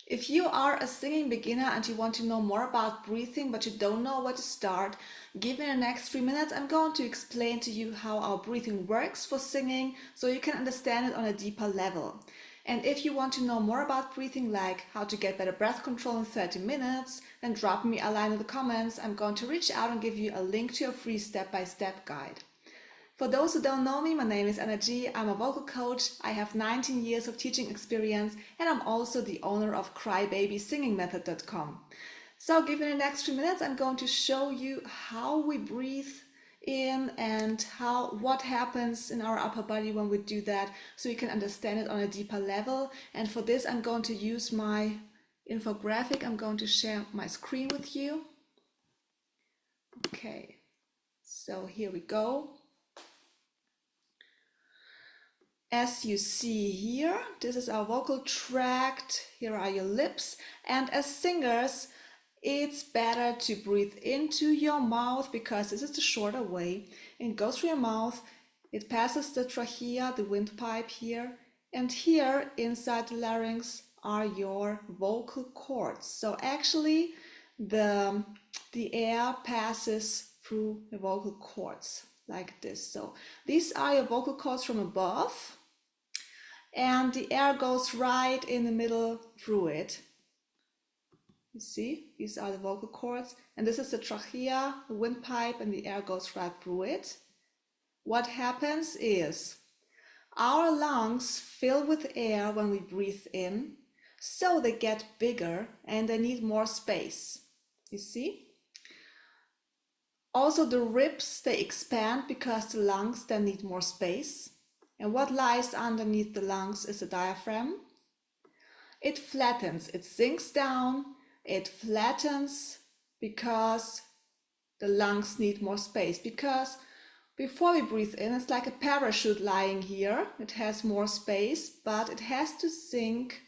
If you are a singing beginner and you want to know more about breathing but you don't know where to start, give me the next 3 minutes. I'm going to explain to you how our breathing works for singing so you can understand it on a deeper level. And if you want to know more about breathing, like how to get better breath control in 30 minutes, then drop me a line in the comments. I'm going to reach out and give you a link to a free step-by-step guide. For those who don't know me, my name is Anna G. I'm a vocal coach. I have 19 years of teaching experience, and I'm also the owner of CryBabySingingMethod.com. So given the next 3 minutes, I'm going to show you how we breathe in and what happens in our upper body when we do that, so you can understand it on a deeper level. And for this, I'm going to use my infographic. I'm going to share my screen with you. Okay, so here we go. As you see here, this is our vocal tract. Here are your lips. And as singers, it's better to breathe into your mouth because this is the shorter way. It goes through your mouth. It passes the trachea, the windpipe here. And here inside the larynx are your vocal cords. So actually the air passes through the vocal cords like this. So these are your vocal cords from above, and the air goes right in the middle through it. You see, these are the vocal cords, and this is the trachea, the windpipe, and the air goes right through it. What happens is our lungs fill with air when we breathe in, so they get bigger and they need more space. You see? Also, the ribs, they expand because the lungs then need more space. And what lies underneath the lungs is the diaphragm. It flattens, it sinks down, it flattens because the lungs need more space. Because before we breathe in, it's like a parachute lying here. It has more space, but it has to sink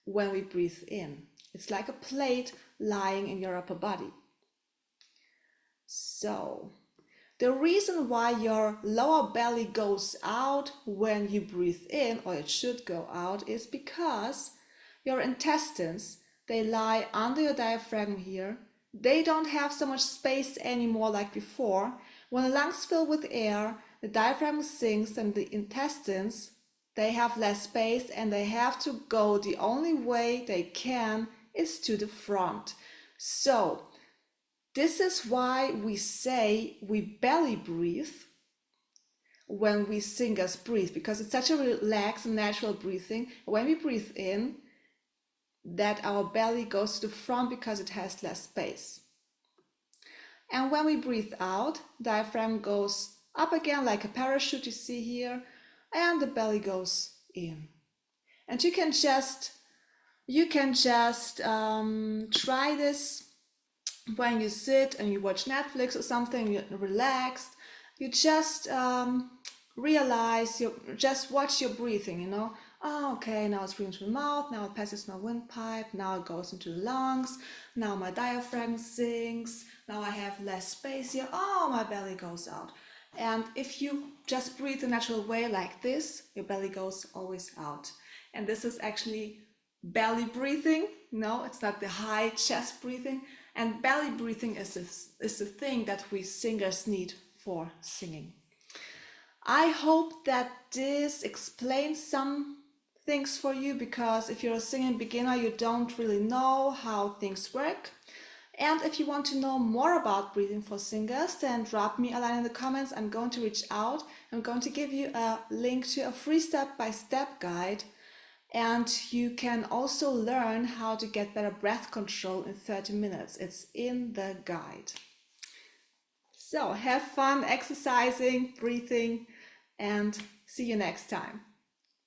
when we breathe in. It's like a plate lying in your upper body. So, the reason why your lower belly goes out when you breathe in, or it should go out, is because your intestines, they lie under your diaphragm here. They don't have so much space anymore like before. When the lungs fill with air, the diaphragm sinks and the intestines, they have less space and they have to go. The only way they can is to the front. So, this is why we say we belly breathe when we singers breathe, because it's such a relaxed and natural breathing. When we breathe in, that our belly goes to the front because it has less space. And when we breathe out, diaphragm goes up again like a parachute you see here, and the belly goes in. And you can just try this when you sit and you watch Netflix or something, you're relaxed, you just realize, you just watch your breathing, you know. Oh, okay, now it's breathing through the mouth, now it passes my windpipe, now it goes into the lungs, now my diaphragm sinks, now I have less space here, oh, my belly goes out. And if you just breathe the natural way like this, your belly goes always out. And this is actually belly breathing. No, it's not the high chest breathing. And belly breathing is the thing that we singers need for singing. I hope that this explains some things for you, because if you're a singing beginner, you don't really know how things work. And if you want to know more about breathing for singers, then drop me a line in the comments. I'm going to reach out. I'm going to give you a link to a free step-by-step guide. And you can also learn how to get better breath control in 30 minutes. It's in the guide. So have fun exercising, breathing, and see you next time.